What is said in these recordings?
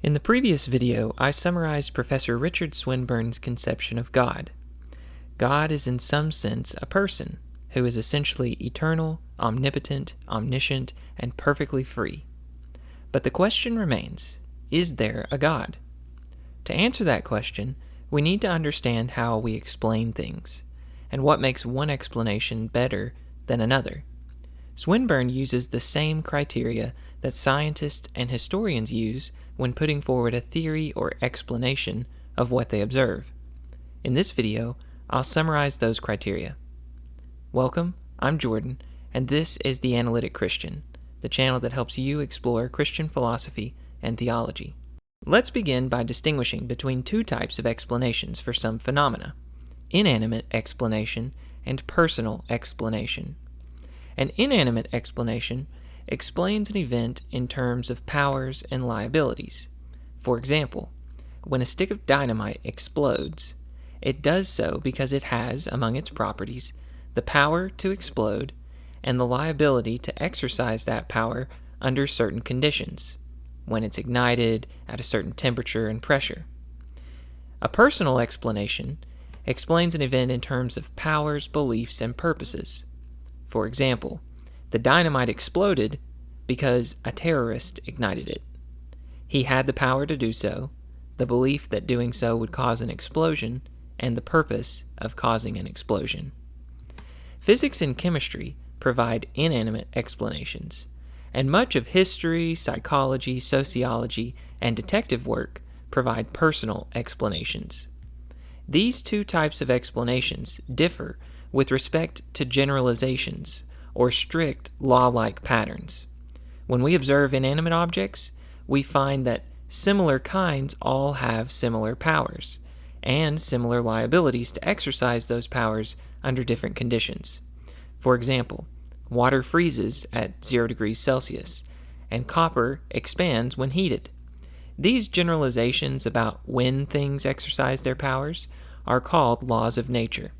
In the previous video, I summarized Professor Richard Swinburne's conception of God. God is in some sense a person who is essentially eternal, omnipotent, omniscient, and perfectly free. But the question remains, is there a God? To answer that question, we need to understand how we explain things, and what makes one explanation better than another. Swinburne uses the same criteria that scientists and historians use when putting forward a theory or explanation of what they observe. In this video, I'll summarize those criteria. Welcome, I'm Jordan, and this is The Analytic Christian, the channel that helps you explore Christian philosophy and theology. Let's begin by distinguishing between two types of explanations for some phenomena: inanimate explanation and personal explanation. An inanimate explanation explains an event in terms of powers and liabilities. For example, when a stick of dynamite explodes, it does so because it has, among its properties, the power to explode and the liability to exercise that power under certain conditions, when it's ignited at a certain temperature and pressure. A personal explanation explains an event in terms of powers, beliefs, and purposes. For example, the dynamite exploded because a terrorist ignited it. He had the power to do so, the belief that doing so would cause an explosion, and the purpose of causing an explosion. Physics and chemistry provide inanimate explanations, and much of history, psychology, sociology, and detective work provide personal explanations. These two types of explanations differ with respect to generalizations or strict law-like patterns. When we observe inanimate objects, we find that similar kinds all have similar powers and similar liabilities to exercise those powers under different conditions. For example, water freezes at 0 degrees Celsius, and copper expands when heated. These generalizations about when things exercise their powers are called laws of nature.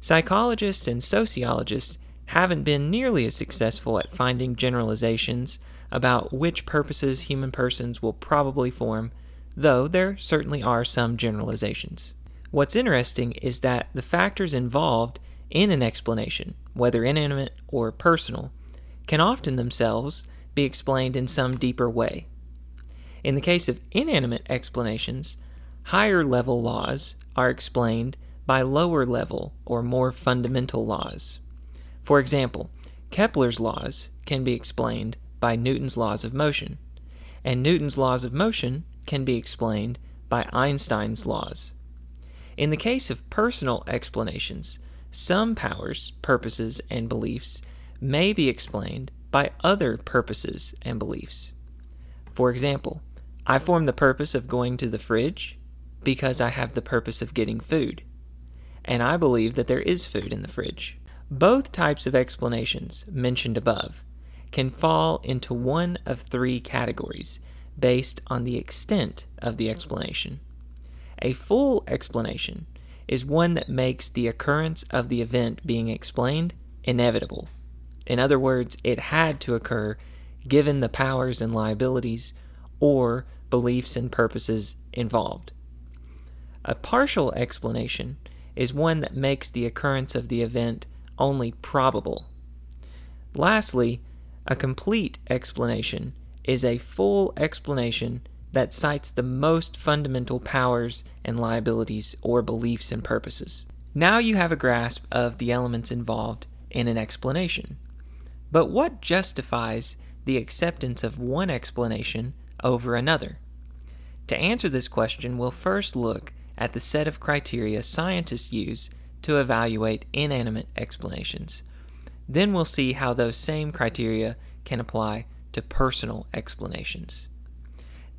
Psychologists and sociologists haven't been nearly as successful at finding generalizations about which purposes human persons will probably form, though there certainly are some generalizations. What's interesting is that the factors involved in an explanation, whether inanimate or personal, can often themselves be explained in some deeper way. In the case of inanimate explanations, higher level laws are explained by lower level or more fundamental laws. For example, Kepler's laws can be explained by Newton's laws of motion, and Newton's laws of motion can be explained by Einstein's laws. In the case of personal explanations, some powers, purposes, and beliefs may be explained by other purposes and beliefs. For example, I form the purpose of going to the fridge because I have the purpose of getting food, and I believe that there is food in the fridge. Both types of explanations mentioned above can fall into one of three categories based on the extent of the explanation. A full explanation is one that makes the occurrence of the event being explained inevitable. In other words, it had to occur given the powers and liabilities or beliefs and purposes involved. A partial explanation is one that makes the occurrence of the event only probable. Lastly, a complete explanation is a full explanation that cites the most fundamental powers and liabilities or beliefs and purposes. Now you have a grasp of the elements involved in an explanation. But what justifies the acceptance of one explanation over another? To answer this question, we'll first look at the set of criteria scientists use to evaluate inanimate explanations. Then we'll see how those same criteria can apply to personal explanations.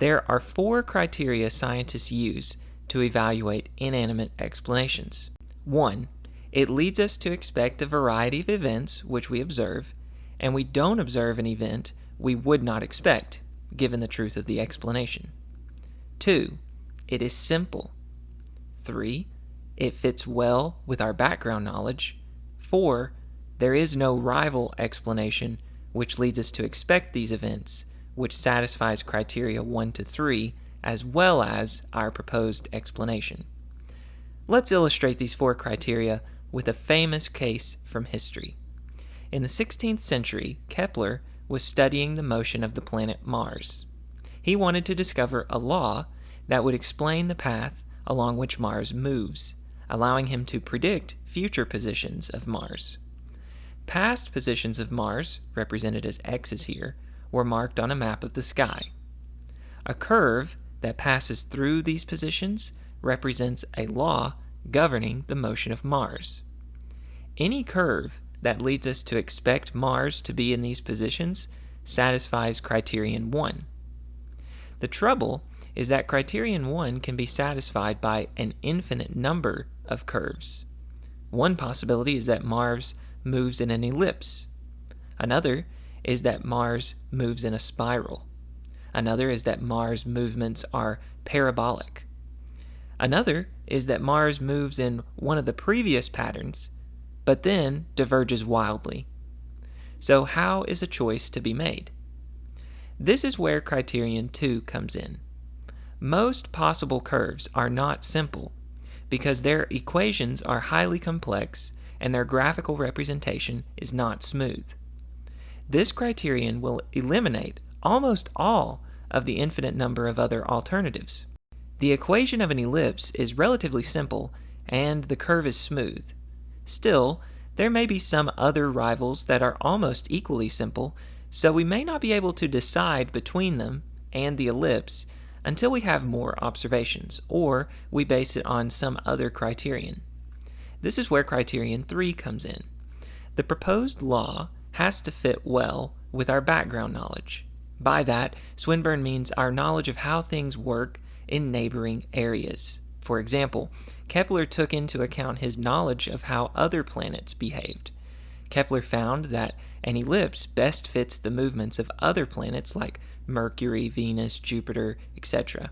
There are 4 criteria scientists use to evaluate inanimate explanations. 1. It leads us to expect a variety of events which we observe, and we don't observe an event we would not expect, given the truth of the explanation. 2. It is simple. 3. It fits well with our background knowledge. 4. There is no rival explanation which leads us to expect these events which satisfies criteria 1 to 3, as well as our proposed explanation. Let's illustrate these 4 criteria with a famous case from history. In the 16th century, Kepler was studying the motion of the planet Mars. He wanted to discover a law that would explain the path along which Mars moves, allowing him to predict future positions of Mars. Past positions of Mars, represented as X's here, were marked on a map of the sky. A curve that passes through these positions represents a law governing the motion of Mars. Any curve that leads us to expect Mars to be in these positions satisfies criterion 1. The trouble is that criterion 1 can be satisfied by an infinite number of curves. One possibility is that Mars moves in an ellipse. Another is that Mars moves in a spiral. Another is that Mars movements are parabolic. Another is that Mars moves in one of the previous patterns, but then diverges wildly. So how is a choice to be made? This is where criterion 2 comes in. Most possible curves are not simple because their equations are highly complex and their graphical representation is not smooth. This criterion will eliminate almost all of the infinite number of other alternatives. The equation of an ellipse is relatively simple and the curve is smooth. Still, there may be some other rivals that are almost equally simple, so we may not be able to decide between them and the ellipse until we have more observations, or we base it on some other criterion. This is where criterion 3 comes in. The proposed law has to fit well with our background knowledge. By that, Swinburne means our knowledge of how things work in neighboring areas. For example, Kepler took into account his knowledge of how other planets behaved. Kepler found that an ellipse best fits the movements of other planets like Mercury, Venus, Jupiter, etc.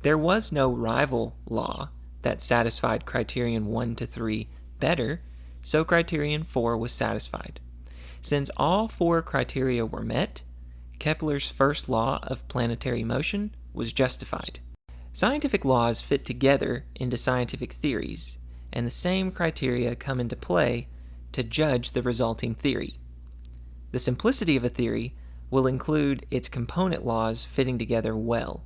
There was no rival law that satisfied criterion 1 to 3 better, so criterion 4 was satisfied. Since all 4 criteria were met, Kepler's first law of planetary motion was justified. Scientific laws fit together into scientific theories, and the same criteria come into play to judge the resulting theory. The simplicity of a theory will include its component laws fitting together well.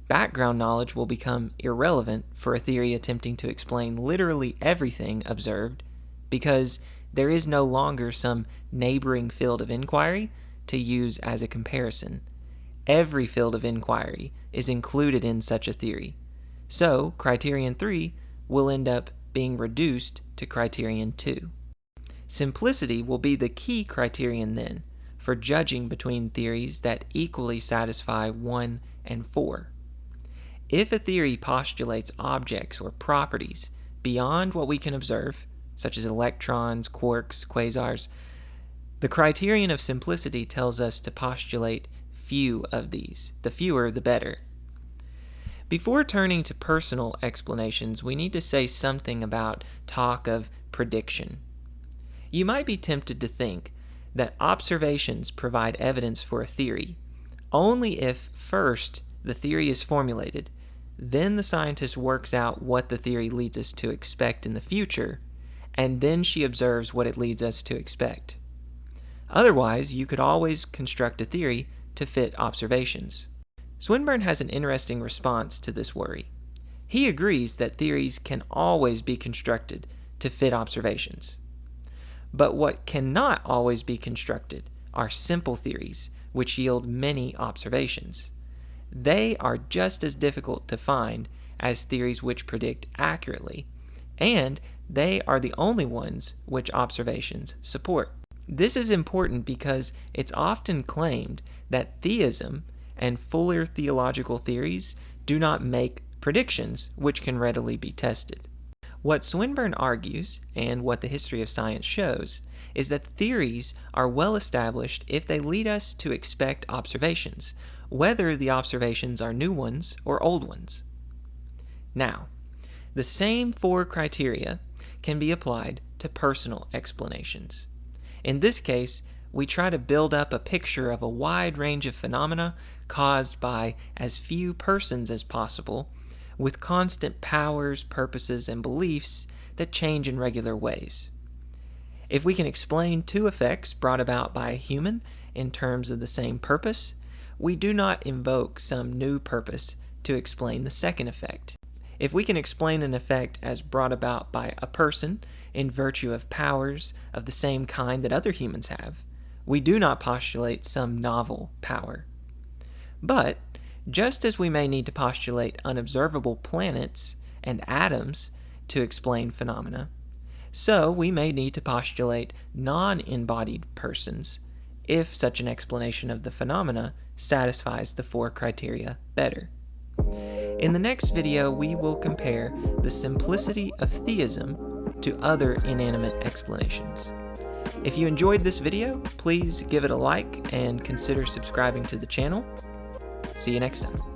Background knowledge will become irrelevant for a theory attempting to explain literally everything observed because there is no longer some neighboring field of inquiry to use as a comparison. Every field of inquiry is included in such a theory. So, criterion 3 will end up being reduced to criterion 2. Simplicity will be the key criterion then for judging between theories that equally satisfy 1 and 4. If a theory postulates objects or properties beyond what we can observe, such as electrons, quarks, quasars, the criterion of simplicity tells us to postulate few of these. The fewer, the better. Before turning to personal explanations, we need to say something about talk of prediction. You might be tempted to think that observations provide evidence for a theory only if first the theory is formulated, then the scientist works out what the theory leads us to expect in the future, and then she observes what it leads us to expect. Otherwise, you could always construct a theory to fit observations. Swinburne has an interesting response to this worry. He agrees that theories can always be constructed to fit observations. But what cannot always be constructed are simple theories which yield many observations. They are just as difficult to find as theories which predict accurately, and they are the only ones which observations support. This is important because it's often claimed that theism and fuller theological theories do not make predictions which can readily be tested. What Swinburne argues, and what the history of science shows, is that theories are well established if they lead us to expect observations, whether the observations are new ones or old ones. Now, the same 4 criteria can be applied to personal explanations. In this case, we try to build up a picture of a wide range of phenomena caused by as few persons as possible, with constant powers, purposes, and beliefs that change in regular ways. If we can explain two effects brought about by a human in terms of the same purpose, we do not invoke some new purpose to explain the second effect. If we can explain an effect as brought about by a person in virtue of powers of the same kind that other humans have, we do not postulate some novel power. But, just as we may need to postulate unobservable planets and atoms to explain phenomena, so we may need to postulate non-embodied persons if such an explanation of the phenomena satisfies the four criteria better. In the next video, we will compare the simplicity of theism to other inanimate explanations. If you enjoyed this video, please give it a like and consider subscribing to the channel. See you next time.